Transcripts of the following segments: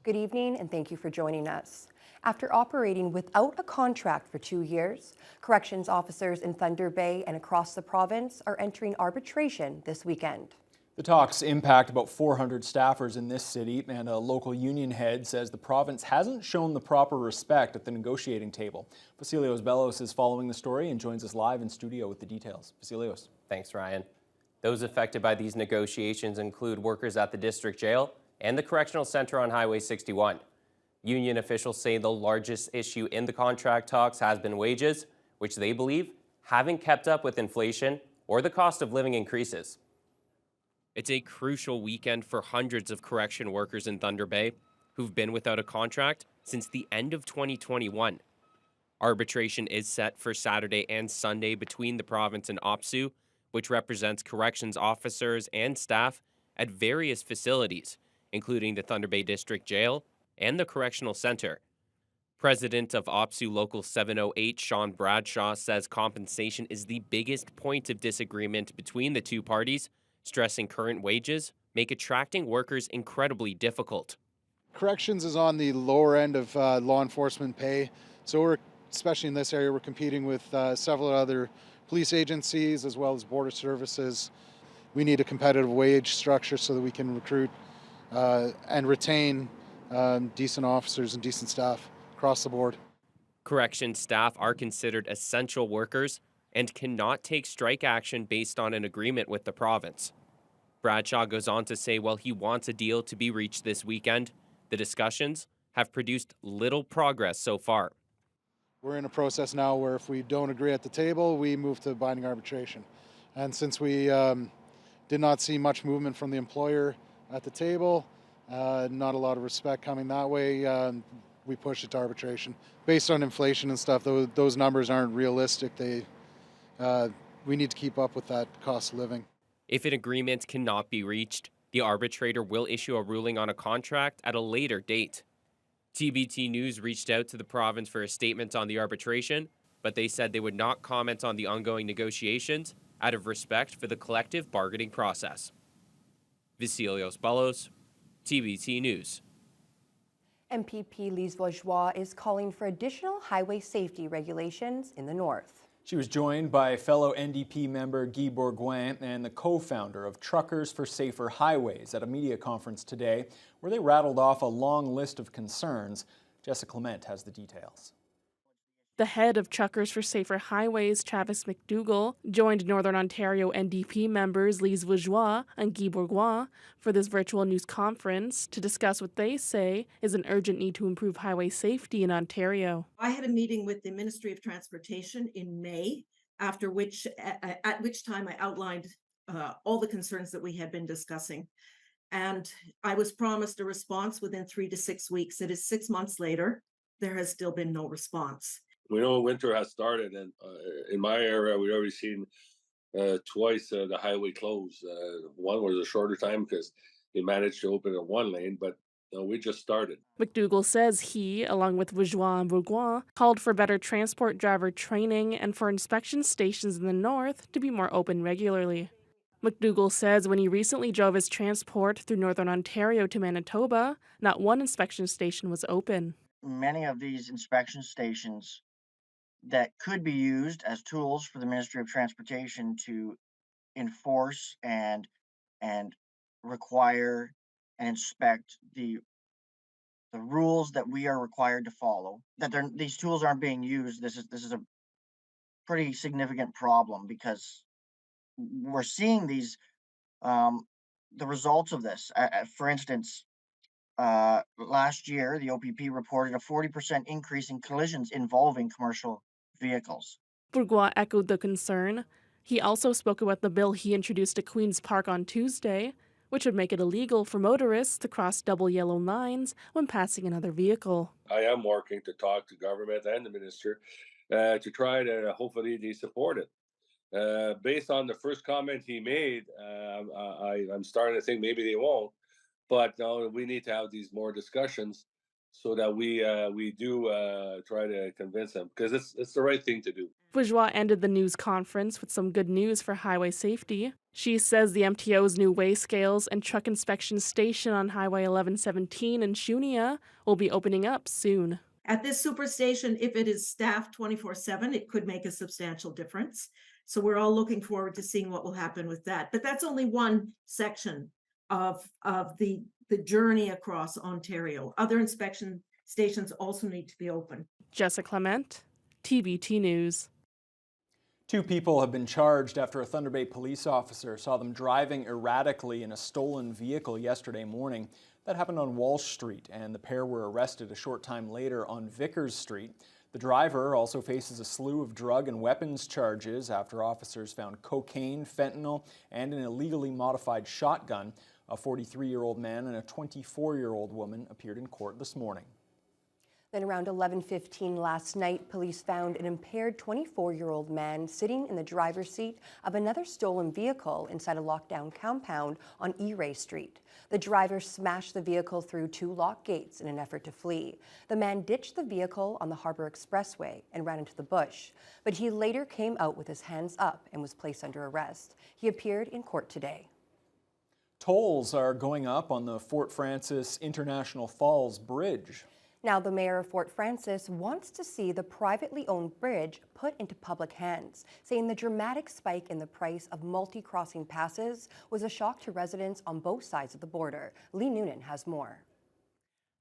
Good evening, and thank you for joining us. After operating without a contract for 2 years, corrections officers in Thunder Bay and across the province are entering arbitration this weekend. The talks impact about 400 staffers in this city, and a local union head says the province hasn't shown the proper respect at the negotiating table. Vasilios Bellos is following the story and joins us live in studio with the details. Vasilios. Thanks, Ryan. Those affected by these negotiations include workers at the district jail and the correctional center on Highway 61. Union officials say the largest issue in the contract talks has been wages, which they believe haven't kept up with inflation or the cost of living increases. It's a crucial weekend for hundreds of correction workers in Thunder Bay who've been without a contract since the end of 2021. Arbitration is set for Saturday and Sunday between the province and OPSEU, which represents corrections officers and staff at various facilities, including the Thunder Bay District Jail and the Correctional Center. President of OPSEU Local 708, Sean Bradshaw, says compensation is the biggest point of disagreement between the two parties, stressing current wages make attracting workers incredibly difficult. Corrections is on the lower end of law enforcement pay, so we're, especially in this area, we're competing with several other police agencies as well as border services. We need a competitive wage structure so that we can recruit and retain decent officers and decent staff across the board. Corrections staff are considered essential workers and cannot take strike action based on an agreement with the province. Bradshaw goes on to say while he wants a deal to be reached this weekend, the discussions have produced little progress so far. We're in a process now where if we don't agree at the table, we move to binding arbitration. And since we did not see much movement from the employer at the table, not a lot of respect coming that way, we push it to arbitration. Based on inflation and stuff, those numbers aren't realistic. We need to keep up with that cost of living. If an agreement cannot be reached, the arbitrator will issue a ruling on a contract at a later date. TBT News reached out to the province for a statement on the arbitration, but they said they would not comment on the ongoing negotiations out of respect for the collective bargaining process. Vasilios Bellos, TBT News. MPP Lise Bourgeois is calling for additional highway safety regulations in the north. She was joined by fellow NDP member Guy Bourgoin and the co-founder of Truckers for Safer Highways at a media conference today, where they rattled off a long list of concerns. Jessica Clement has the details. The head of Truckers for Safer Highways, Travis McDougall, joined Northern Ontario NDP members Lise Bourgeois and Guy Bourgoin for this virtual news conference to discuss what they say is an urgent need to improve highway safety in Ontario. I had a meeting with the Ministry of Transportation in May, at which time I outlined all the concerns that we had been discussing. And I was promised a response within 3 to 6 weeks. It is 6 months later. There has still been no response. We know winter has started, and in my area, we've already seen twice the highway close. One was a shorter time because they managed to open it one lane, but we just started. McDougall says he, along with Bourgeois and Bourgoin, called for better transport driver training and for inspection stations in the north to be more open regularly. McDougall says when he recently drove his transport through Northern Ontario to Manitoba, not one inspection station was open. Many of these inspection stations that could be used as tools for the Ministry of Transportation to enforce and require and inspect the rules that we are required to follow. That these tools aren't being used. This is a pretty significant problem because we're seeing these the results of this. For instance, last year the OPP reported a 40% increase in collisions involving commercial vehicles. Bourgois echoed the concern. He also spoke about the bill he introduced at Queen's Park on Tuesday, which would make it illegal for motorists to cross double yellow lines when passing another vehicle. I am working to talk to government and the minister to try to hopefully they support it. Based on the first comment he made, I'm starting to think maybe they won't. But no, we need to have these more discussions so that we do try to convince them, because it's the right thing to do. Bourgeois ended the news conference with some good news for highway safety. She says the MTO's new weigh scales and truck inspection station on Highway 1117 in Shunia will be opening up soon. At this superstation, if it is staffed 24/7, it could make a substantial difference. So we're all looking forward to seeing what will happen with that. But that's only one section of the journey across Ontario. Other inspection stations also need to be open. Jessica Clement, TBT News. 2 people have been charged after a Thunder Bay police officer saw them driving erratically in a stolen vehicle yesterday morning. That happened on Walsh Street, and the pair were arrested a short time later on Vickers Street. The driver also faces a slew of drug and weapons charges after officers found cocaine, fentanyl, and an illegally modified shotgun. A 43-year-old man and a 24-year-old woman appeared in court this morning. Then around 11:15 last night, police found an impaired 24-year-old man sitting in the driver's seat of another stolen vehicle inside a lockdown compound on E-Ray Street. The driver smashed the vehicle through 2 locked gates in an effort to flee. The man ditched the vehicle on the Harbour Expressway and ran into the bush, but he later came out with his hands up and was placed under arrest. He appeared in court today. Tolls are going up on the Fort Frances International Falls Bridge. Now, the mayor of Fort Frances wants to see the privately owned bridge put into public hands, saying the dramatic spike in the price of multi-crossing passes was a shock to residents on both sides of the border. Lee Noonan has more.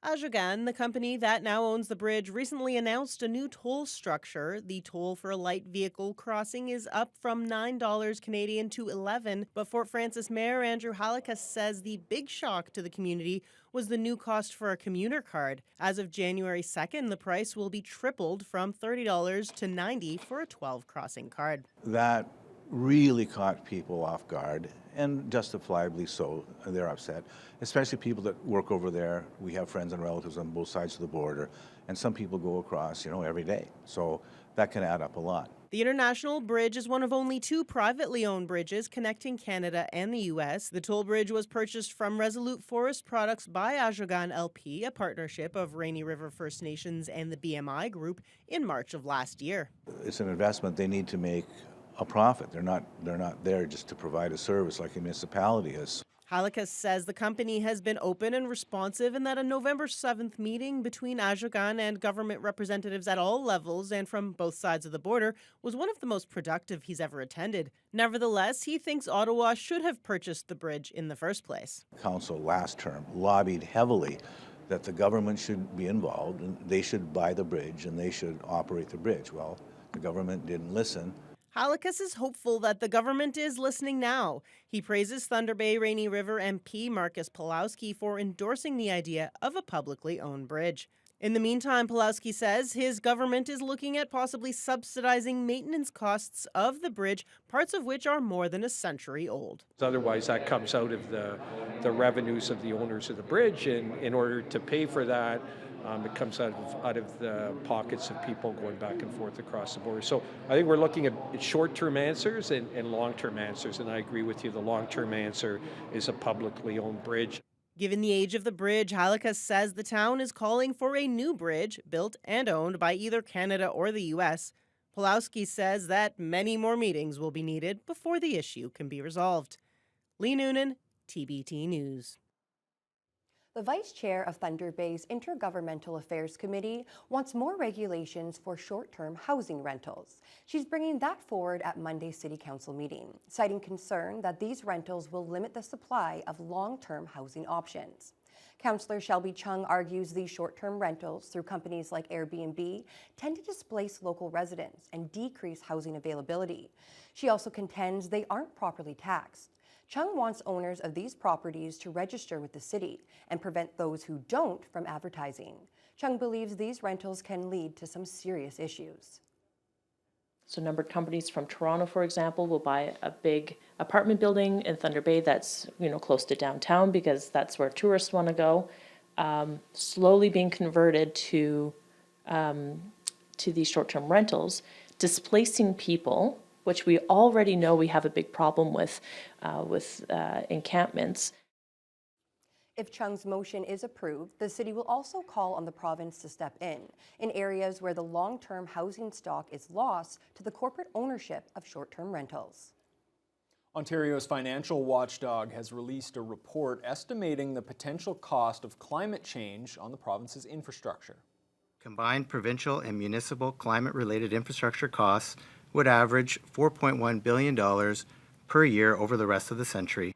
Ajogan, the company that now owns the bridge, recently announced a new toll structure. The toll for a light vehicle crossing is up from $9 Canadian to $11, but Fort Frances Mayor Andrew Halikas says the big shock to the community was the new cost for a commuter card. As of January 2nd, the price will be tripled from $30 to $90 for a 12-crossing card. That really caught people off guard, and justifiably so. They're upset, especially people that work over there. We have friends and relatives on both sides of the border, and some people go across, every day. So that can add up a lot. The International Bridge is one of only 2 privately owned bridges connecting Canada and the U.S. The toll bridge was purchased from Resolute Forest Products by Ajogan LP, a partnership of Rainy River First Nations and the BMI Group, in March of last year. It's an investment. They need to make a profit. They're not there just to provide a service like a municipality is. Halikas says the company has been open and responsive, and that a November 7th meeting between Ajogan and government representatives at all levels and from both sides of the border was one of the most productive he's ever attended. Nevertheless, he thinks Ottawa should have purchased the bridge in the first place. Council last term lobbied heavily that the government should be involved and they should buy the bridge and they should operate the bridge. Well, the government didn't listen. Halikas is hopeful that the government is listening now. He praises Thunder Bay Rainy River MP Marcus Pulowski for endorsing the idea of a publicly owned bridge. In the meantime, Pulowski says his government is looking at possibly subsidizing maintenance costs of the bridge, parts of which are more than a century old. Otherwise, that comes out of the revenues of the owners of the bridge, and in order to pay for that, it comes out of the pockets of people going back and forth across the border. So I think we're looking at short-term answers and long-term answers, and I agree with you. The long-term answer is a publicly owned bridge. Given the age of the bridge, Halikas says the town is calling for a new bridge built and owned by either Canada or the U.S. Pulowski says that many more meetings will be needed before the issue can be resolved. Lee Noonan, TBT News. The Vice Chair of Thunder Bay's Intergovernmental Affairs Committee wants more regulations for short-term housing rentals. She's bringing that forward at Monday's City Council meeting, citing concern that these rentals will limit the supply of long-term housing options. Councillor Shelby Chung argues these short-term rentals through companies like Airbnb tend to displace local residents and decrease housing availability. She also contends they aren't properly taxed. Chung wants owners of these properties to register with the city and prevent those who don't from advertising. Chung believes these rentals can lead to some serious issues. So a number of companies from Toronto, for example, will buy a big apartment building in Thunder Bay that's close to downtown because that's where tourists want to go, slowly being converted to these short-term rentals, displacing people, which we already know we have a big problem with encampments. If Chung's motion is approved, the city will also call on the province to step in areas where the long-term housing stock is lost to the corporate ownership of short-term rentals. Ontario's financial watchdog has released a report estimating the potential cost of climate change on the province's infrastructure. Combined provincial and municipal climate-related infrastructure costs would average $4.1 billion per year over the rest of the century.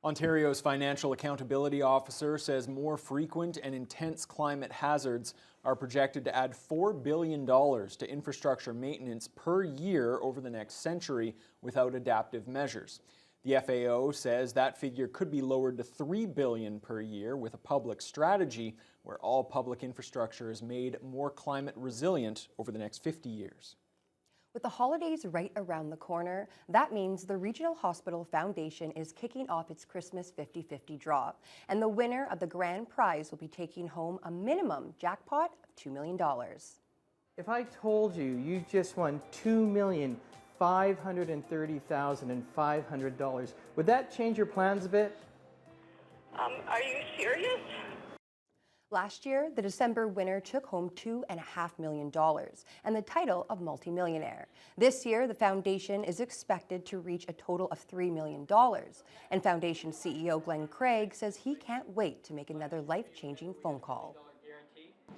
Ontario's Financial Accountability Officer says more frequent and intense climate hazards are projected to add $4 billion to infrastructure maintenance per year over the next century without adaptive measures. The FAO says that figure could be lowered to $3 billion per year with a public strategy where all public infrastructure is made more climate resilient over the next 50 years. With the holidays right around the corner, that means the Regional Hospital Foundation is kicking off its Christmas 50-50 draw, and the winner of the grand prize will be taking home a minimum jackpot of $2 million. If I told you you just won $2,530,500, would that change your plans a bit? Are you serious? Last year, the December winner took home $2.5 million and the title of multimillionaire. This year, the foundation is expected to reach a total of $3 million. And foundation CEO Glenn Craig says he can't wait to make another life-changing phone call.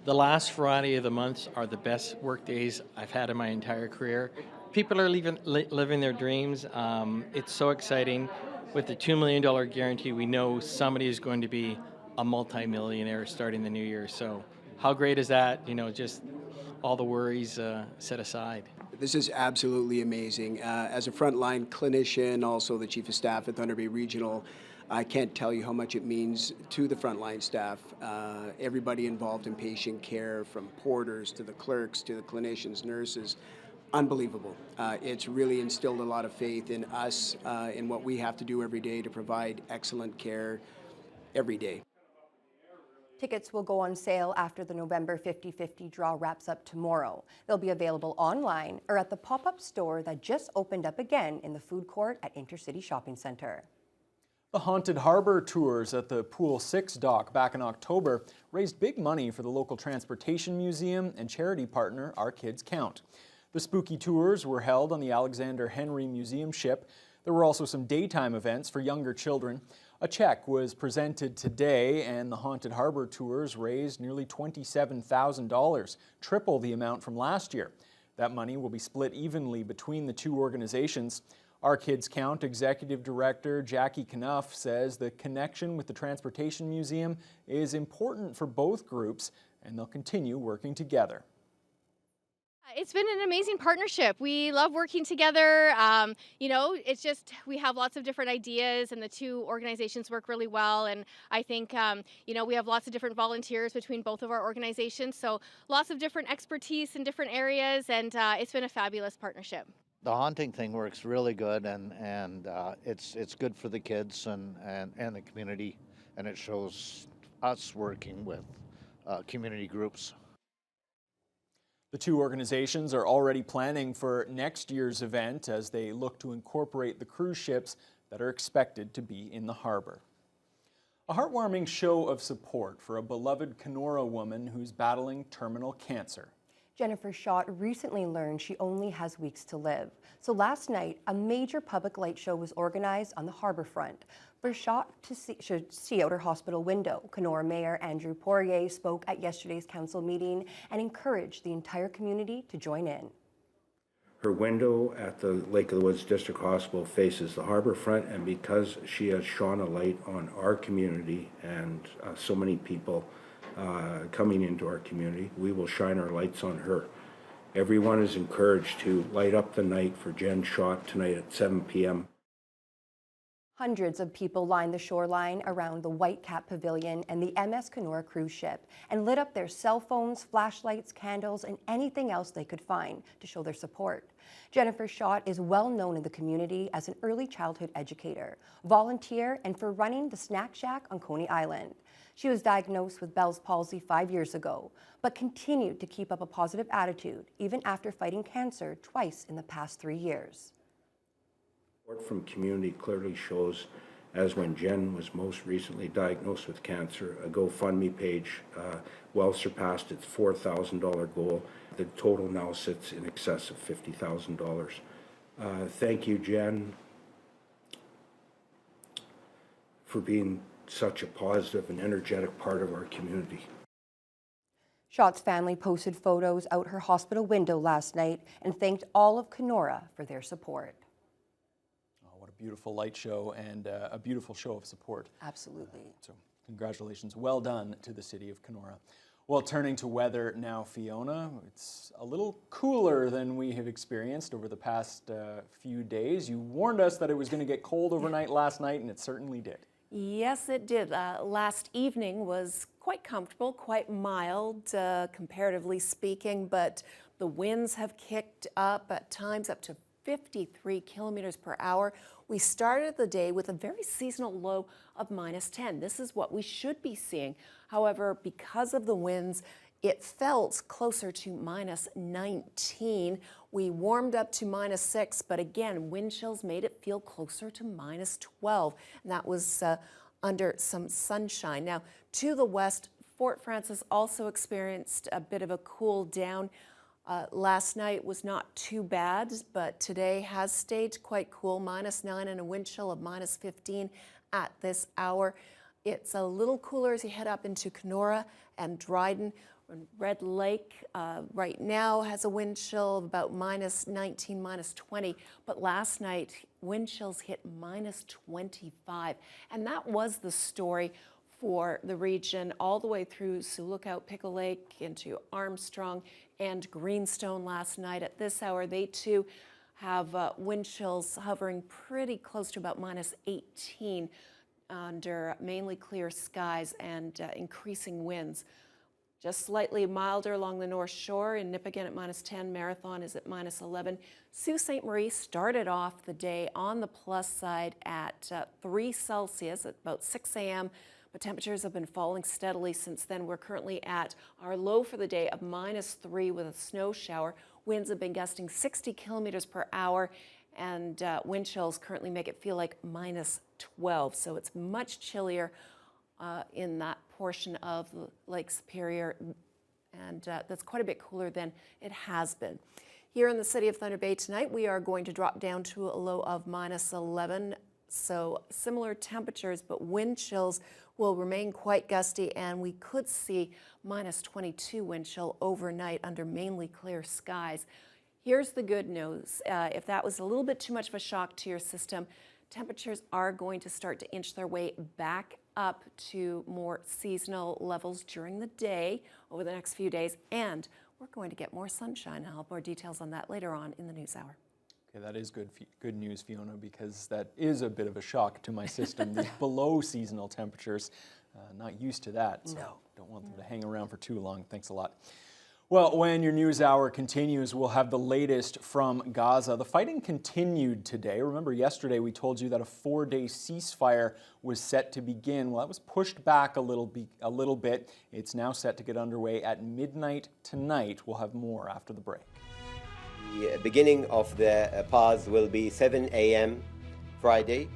The last Friday of the month are the best work days I've had in my entire career. People are living their dreams. It's so exciting. With the $2 million guarantee, we know somebody is going to be a multi-millionaire starting the new year. So how great is that? You know, just all the worries set aside. This is absolutely amazing. As a frontline clinician, also the Chief of Staff at Thunder Bay Regional, I can't tell you how much it means to the frontline staff, everybody involved in patient care, from porters to the clerks to the clinicians, nurses. Unbelievable. It's really instilled a lot of faith in us, in what we have to do every day to provide excellent care every day. Tickets will go on sale after the November 50-50 draw wraps up tomorrow. They'll be available online or at the pop-up store that just opened up again in the food court at Intercity Shopping Centre. The Haunted Harbour tours at the Pool 6 dock back in October raised big money for the local transportation museum and charity partner Our Kids Count. The spooky tours were held on the Alexander Henry Museum ship. There were also some daytime events for younger children. A check was presented today, and the Haunted Harbour tours raised nearly $27,000, triple the amount from last year. That money will be split evenly between the two organizations. Our Kids Count Executive Director Jackie Knuff says the connection with the Transportation Museum is important for both groups, and they'll continue working together. It's been an amazing partnership. We love working together. You know, it's just we have lots of different ideas and the two organizations work really well. And I think, you know, we have lots of different volunteers between both of our organizations. So lots of different expertise in different areas, and it's been a fabulous partnership. The haunting thing works really good, and it's good for the kids and the community, and it shows us working with community groups. The two organizations are already planning for next year's event as they look to incorporate the cruise ships that are expected to be in the harbor. A heartwarming show of support for a beloved Kenora woman who's battling terminal cancer. Jennifer Schott recently learned she only has weeks to live. So last night, a major public light show was organized on the harbor front for Schott to see out her hospital window. Kenora Mayor Andrew Poirier spoke at yesterday's council meeting and encouraged the entire community to join in. Her window at the Lake of the Woods District Hospital faces the harbor front, and because she has shone a light on our community and so many people coming into our community, we will shine our lights on her. Everyone is encouraged to light up the night for Jen Schott tonight at 7 p.m. Hundreds of people lined the shoreline around the Whitecap Pavilion and the MS Kenora cruise ship and lit up their cell phones, flashlights, candles, and anything else they could find to show their support. Jennifer Schott is well known in the community as an early childhood educator, volunteer, and for running the Snack Shack on Coney Island. She was diagnosed with Bell's palsy 5 years ago, but continued to keep up a positive attitude even after fighting cancer twice in the past 3 years. Support from community clearly shows as when Jen was most recently diagnosed with cancer. A GoFundMe page well surpassed its $4,000 goal. The total now sits in excess of $50,000. Thank you, Jen, for being such a positive and energetic part of our community. Schott's family posted photos out her hospital window last night and thanked all of Kenora for their support. Oh, what a beautiful light show and a beautiful show of support. Absolutely. So congratulations. Well done to the city of Kenora. Well, turning to weather now, Fiona, it's a little cooler than we have experienced over the past few days. You warned us that it was going to get cold overnight last night, and it certainly did. Yes, it did. Last evening was quite comfortable, quite mild, comparatively speaking, but the winds have kicked up at times up to 53 kilometers per hour. We started the day with a very seasonal low of -10. This is what we should be seeing. However, because of the winds, it felt closer to -19. We warmed up to -6, but again, wind chills made it feel closer to -12, and that was under some sunshine. Now, to the west, Fort Frances also experienced a bit of a cool down. Last night was not too bad, but today has stayed quite cool, -9 and a wind chill of -15 at this hour. It's a little cooler as you head up into Kenora and Dryden. Red Lake right now has a wind chill of about -19, -20, but last night wind chills hit -25, and that was the story for the region all the way through Sioux Lookout, Pickle Lake, into Armstrong and Greenstone last night. At this hour, they too have wind chills hovering pretty close to about -18 under mainly clear skies and increasing winds. Just slightly milder along the North Shore. In Nipigon at -10, Marathon is at -11. Sault Ste. Marie started off the day on the plus side at 3 Celsius at about 6 a.m., but temperatures have been falling steadily since then. We're currently at our low for the day of -3 with a snow shower. Winds have been gusting 60 kilometers per hour, and wind chills currently make it feel like -12, so it's much chillier in that portion of Lake Superior, and that's quite a bit cooler than it has been. Here in the city of Thunder Bay tonight, we are going to drop down to a low of -11, so similar temperatures, but wind chills will remain quite gusty, and we could see -22 wind chill overnight under mainly clear skies. Here's the good news. If that was a little bit too much of a shock to your system, temperatures are going to start to inch their way back up to more seasonal levels during the day over the next few days, and we're going to get more sunshine. I'll have more details on that later on in the news hour. Okay, that is good news, Fiona, because that is a bit of a shock to my system. These below seasonal temperatures, not used to that, so don't want them to hang around for too long. Thanks a lot. Well, when your news hour continues, we'll have the latest from Gaza. The fighting continued today. Remember, yesterday we told you that a 4-day ceasefire was set to begin. Well, that was pushed back a little bit. It's now set to get underway at midnight tonight. We'll have more after the break. The beginning of the pause will be 7 a.m. Friday.